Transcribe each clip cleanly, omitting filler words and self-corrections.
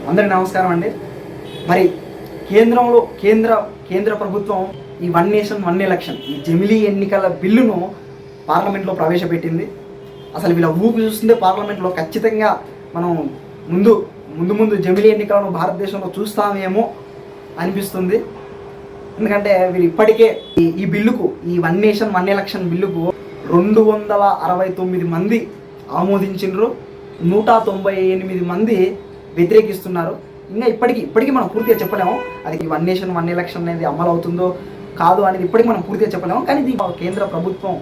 అందరికీ నమస్కారం అండి. మరి కేంద్రంలో కేంద్ర ప్రభుత్వం ఈ వన్ నేషన్ వన్ ఎలక్షన్ ఈ జమిలీ ఎన్నికల బిల్లును పార్లమెంట్లో ప్రవేశపెట్టింది. అసలు వీళ్ళ ఊపి చూస్తుంటే పార్లమెంట్లో ఖచ్చితంగా మనం ముందు జమిలీ ఎన్నికలను భారతదేశంలో చూస్తామేమో అనిపిస్తుంది. ఎందుకంటే వీళ్ళు ఇప్పటికే ఈ బిల్లుకు ఈ వన్ నేషన్ వన్ ఎలక్షన్ బిల్లుకు 269 మంది ఆమోదించారు, 198 మంది వ్యతిరేకిస్తున్నారు. ఇంకా ఇప్పటికీ మనం పూర్తిగా చెప్పలేము అది ఈ వన్ నేషన్ వన్ ఎలక్షన్ అనేది అమలు అవుతుందో కాదు అనేది ఇప్పటికీ మనం పూర్తిగా చెప్పలేము. కానీ ఇది కేంద్ర ప్రభుత్వం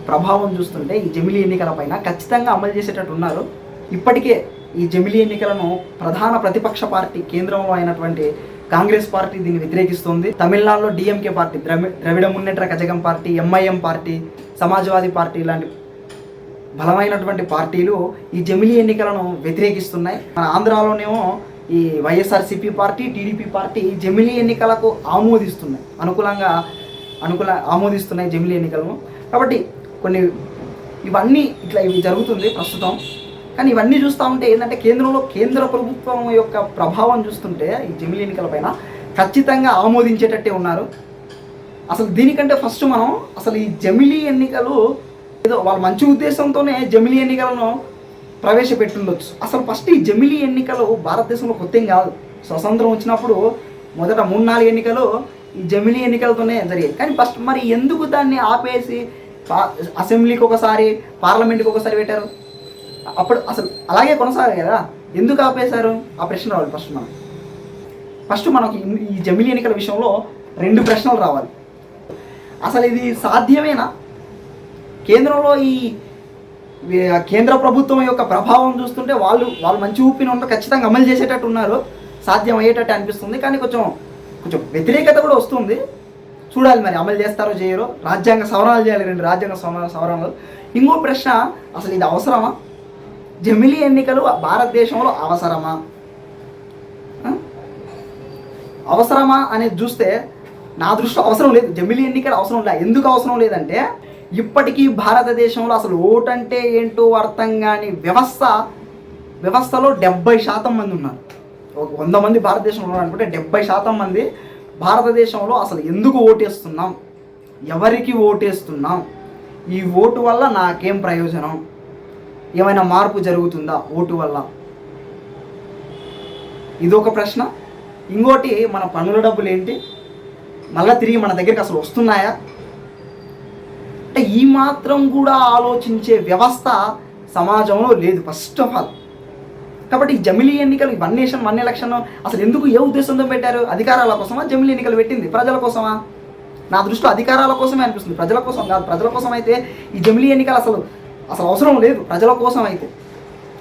ప్రభావం చూస్తుంటే ఈ జమిలీ ఎన్నికల పైన ఖచ్చితంగా అమలు చేసేటట్టు ఉన్నారు. ఇప్పటికే ఈ జమిలీ ఎన్నికలను ప్రధాన ప్రతిపక్ష పార్టీ కేంద్రంలో అయినటువంటి కాంగ్రెస్ పార్టీ దీన్ని వ్యతిరేకిస్తుంది. తమిళనాడులో DMK party, Dravida Munnetra Kazhagam party, MIM party, Samajwadi party లాంటి బలమైనటువంటి పార్టీలు ఈ జమిలీ ఎన్నికలను వ్యతిరేకిస్తున్నాయి. మన ఆంధ్రాలోనేమో ఈ వైఎస్ఆర్సీపీ పార్టీ, టీడీపీ పార్టీ జమిలీ ఎన్నికలకు ఆమోదిస్తున్నాయి జమిలీ ఎన్నికలను. కాబట్టి ఇవి జరుగుతుంది ప్రస్తుతం. కానీ ఇవన్నీ చూస్తూ ఉంటే ఏంటంటే కేంద్ర ప్రభుత్వం యొక్క ప్రభావం చూస్తుంటే ఈ జమిలీ ఎన్నికల పైన ఖచ్చితంగా ఆమోదించేటట్టే ఉన్నారు. అసలు దీనికంటే ఫస్ట్ మనం అసలు ఈ జమిలీ ఎన్నికలు ఏదో వాళ్ళ మంచి ఉద్దేశంతోనే జమిలీ ఎన్నికలను ప్రవేశపెట్టుండొచ్చు. అసలు ఫస్ట్ ఈ జమిలీ ఎన్నికలు భారతదేశంలో కొత్త ఏం కాదు. స్వతంత్రం వచ్చినప్పుడు మొదట 3-4 ఎన్నికలు ఈ జమిలీ ఎన్నికలతోనే జరిగాయి. కానీ ఫస్ట్ మరి ఎందుకు దాన్ని ఆపేసి అసెంబ్లీకి ఒకసారి, పార్లమెంట్కి ఒకసారి పెట్టారు? అప్పుడు అసలు అలాగే కొనసాగాలి కదా, ఎందుకు ఆపేశారు? ఆ ప్రశ్న రావాలి ఫస్ట్ మనకి ఈ జమిలీ ఎన్నికల విషయంలో 2 ప్రశ్నలు రావాలి. అసలు ఇది సాధ్యమేనా? కేంద్రంలో ఈ కేంద్ర ప్రభుత్వం యొక్క ప్రభావం చూస్తుంటే వాళ్ళు మంచి ఊపిన ఉంటారు, ఖచ్చితంగా అమలు చేసేటట్టు ఉన్నారు, సాధ్యం అయ్యేటట్టు అనిపిస్తుంది. కానీ కొంచెం వ్యతిరేకత కూడా వస్తుంది. చూడాలి మరి అమలు చేస్తారో చేయరో. రాజ్యాంగ సవరణలు చేయాలి, 2 రాజ్యాంగ సవరణలు. ఇంకో ప్రశ్న, అసలు ఇది అవసరమా? జమిలీ ఎన్నికలు భారతదేశంలో అవసరమా అనేది చూస్తే నా దృష్టిలో అవసరం లేదు. జమిలీ ఎన్నికలు అవసరం లేదు. ఎందుకు అవసరం లేదంటే ఇప్పటికీ భారతదేశంలో అసలు ఓటు అంటే ఏంటో అర్థం కాని వ్యవస్థలో 70% మంది ఉన్నారు. 100 మంది భారతదేశంలో ఉన్నారనుకుంటే 70% మంది భారతదేశంలో అసలు ఎందుకు ఓటేస్తున్నాం, ఎవరికి ఓటేస్తున్నాం, ఈ ఓటు వల్ల నాకేం ప్రయోజనం, ఏమైనా మార్పు జరుగుతుందా ఓటు వల్ల, ఇదొక ప్రశ్న. ఇంకోటి, మన పన్నుల డబ్బులు ఏంటి, మళ్ళీ తిరిగి మన దగ్గరికి అసలు వస్తున్నాయా? అంటే ఈ మాత్రం కూడా ఆలోచించే వ్యవస్థ సమాజంలో లేదు ఫస్ట్ ఆఫ్ ఆల్. కాబట్టి ఈ జమిలీ ఎన్నికలు, వన్ నేషన్ వన్ ఎలక్షన్ అసలు ఎందుకు, ఏ ఉద్దేశంతో పెట్టారు? అధికారాల కోసమా జమిలీ ఎన్నికలు పెట్టింది? ప్రజల కోసమా? నా దృష్టిలో అధికారాల కోసమే అనిపిస్తుంది, ప్రజల కోసం కాదు. ప్రజల కోసం అయితే ఈ జమిలీ ఎన్నికలు అసలు అవసరం లేదు, ప్రజల కోసం అయితే.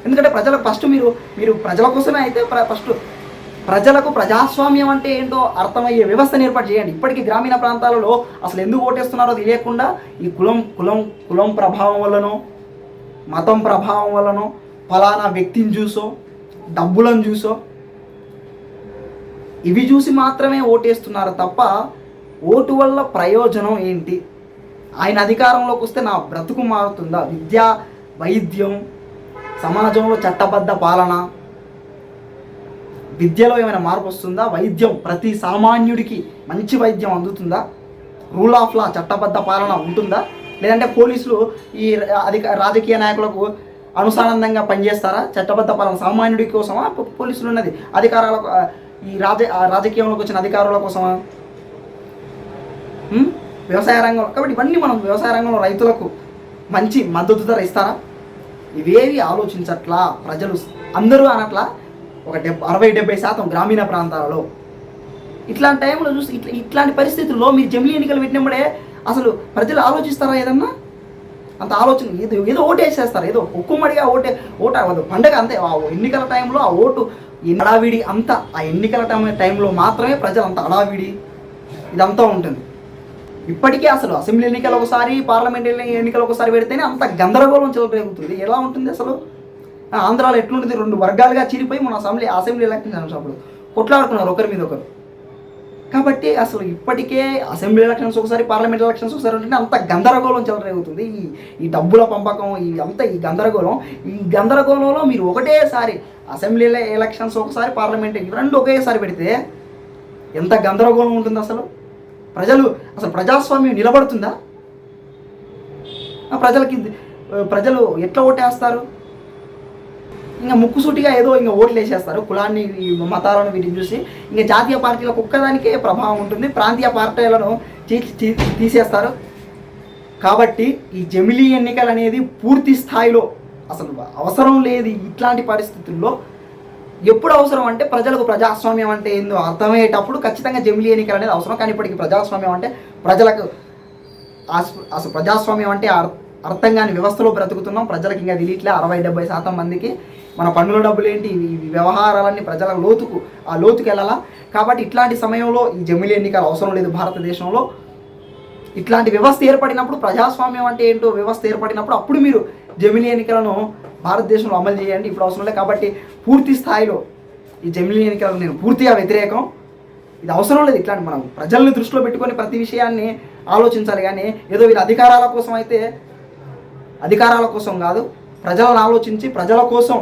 ఎందుకంటే ప్రజలకు ఫస్ట్ మీరు ప్రజల కోసమే అయితే ఫస్ట్ ప్రజలకు ప్రజాస్వామ్యం అంటే ఏంటో అర్థమయ్యే వ్యవస్థను ఏర్పాటు చేయండి. ఇప్పటికీ గ్రామీణ ప్రాంతాలలో అసలు ఎందుకు ఓటేస్తున్నారో తెలియకుండా ఈ కులం ప్రభావం వల్లనో, మతం ప్రభావం వల్లనో, ఫలానా వ్యక్తిని చూసో, డబ్బులను చూసో, ఇవి చూసి మాత్రమే ఓటేస్తున్నారు తప్ప ఓటు వల్ల ప్రయోజనం ఏంటి, ఆయన అధికారంలోకి వస్తే నా బ్రతుకు మారుతుందా, విద్య, వైద్యం, సమాజంలో చట్టబద్ధ పాలన, విద్యలో ఏమైనా మార్పు వస్తుందా, వైద్యం ప్రతి సామాన్యుడికి మంచి వైద్యం అందుతుందా, రూల్ ఆఫ్ లా చట్టబద్ధ పాలన ఉంటుందా, లేదంటే పోలీసులు ఈ రాజకీయ నాయకులకు అనుసానందంగా పనిచేస్తారా? చట్టబద్ధ పాలన సామాన్యుడి కోసమా పోలీసులు ఉన్నది, అధికారాలకు ఈ రాజకీయంలోకి వచ్చిన అధికారుల కోసమా, వ్యవసాయ రంగంలో? కాబట్టి ఇవన్నీ మనం వ్యవసాయ రంగంలో రైతులకు మంచి మద్దతు ధర ఇస్తారా? ఇవేవి ఆలోచించట్లా ప్రజలు, అందరూ అనట్లా. ఒక 60-70% గ్రామీణ ప్రాంతాలలో. ఇట్లాంటి టైంలో చూసి ఇట్లాంటి పరిస్థితుల్లో మీరు జమిలీ ఎన్నికలు పెట్టినప్పుడే అసలు ప్రజలు ఆలోచిస్తారా? ఏదన్నా అంత ఆలోచన ఏదో ఓటేసేస్తారు, ఏదో ఒక్కుమ్మడిగా ఓట పండగ అంతే. ఆ ఎన్నికల టైంలో ఆ ఓటు హడావిడి అంతా, ఆ ఎన్నికల టైంలో మాత్రమే ప్రజలు అంత హడావిడి ఇదంతా ఉంటుంది. ఇప్పటికే అసలు అసెంబ్లీ ఎన్నికలు ఒకసారి, పార్లమెంట్ ఎన్నికలు ఒకసారి పెడితేనే అంత గందరగోళం చెలరేగుతుంది. ఎలా ఉంటుంది అసలు? ఆంధ్రాలో ఎట్లుంటుంది, 2 వర్గాలుగా చీలిపోయి మన అసెంబ్లీ ఎలక్షన్స్ అప్పుడు కొట్లాడుతున్నారు ఒకరి మీద ఒకరు. కాబట్టి అసలు ఇప్పటికే అసెంబ్లీ ఎలక్షన్స్ ఒకసారి, పార్లమెంట్ ఎలక్షన్స్ ఒకసారి ఉంటే అంత గందరగోళం చెలరేగుతుంది. ఈ డబ్బుల పంపకం, ఈ గందరగోళంలో మీరు ఒకటేసారి అసెంబ్లీ ఎలక్షన్స్ ఒకసారి, పార్లమెంట్ ఇవి రెండు ఒకేసారి పెడితే ఎంత గందరగోళం ఉంటుంది అసలు. అసలు ప్రజాస్వామ్యం నిలబడుతుందా? ప్రజలు ఎట్లా ఓటేస్తారు? ఇంకా ముక్కుసూటిగా ఏదో ఇంకా ఓట్లు వేసేస్తారు, కులాన్ని, మతాలను వీటిని చూసి. ఇంకా జాతీయ పార్టీలకు ఒక్కదానికే ప్రభావం ఉంటుంది, ప్రాంతీయ పార్టీలను తీసేస్తారు. కాబట్టి ఈ జమిలీ ఎన్నికలు అనేది పూర్తి స్థాయిలో అసలు అవసరం లేదు. ఇట్లాంటి పరిస్థితుల్లో ఎప్పుడు అవసరం అంటే ప్రజలకు ప్రజాస్వామ్యం అంటే ఏందో అర్థమయ్యేటప్పుడు ఖచ్చితంగా జమిలీ ఎన్నికలు అనేది అవసరం. కానీ ఇప్పటికి ప్రజాస్వామ్యం అంటే ప్రజలకు అసలు ప్రజాస్వామ్యం అంటే అర్థం కాని వ్యవస్థలో బ్రతుకుతున్నాం. ప్రజలకు ఇంకా తెలియట్లే 60-70% మందికి మన పన్నుల డబ్బులు ఏంటి, ఈ వ్యవహారాలన్నీ ప్రజల లోతుకి వెళ్ళాలా. కాబట్టి ఇట్లాంటి సమయంలో ఈ జమిలీ ఎన్నికలు అవసరం లేదు భారతదేశంలో. ఇట్లాంటి వ్యవస్థ ఏర్పడినప్పుడు, ప్రజాస్వామ్యం అంటే ఏంటో వ్యవస్థ ఏర్పడినప్పుడు అప్పుడు మీరు జమిలీ ఎన్నికలను భారతదేశంలో అమలు చేయండి. ఇప్పుడు అవసరం లేదు. కాబట్టి పూర్తి స్థాయిలో ఈ జమిలీ ఎన్నికలకు నేను పూర్తిగా వ్యతిరేకం. ఇది అవసరం లేదు. ఇట్లాంటి మనం ప్రజల్ని దృష్టిలో పెట్టుకొని ప్రతి విషయాన్ని ఆలోచించాలి. కానీ ఏదో వీళ్ళ అధికారాల కోసం కాదు, ప్రజలను ఆలోచించి ప్రజల కోసం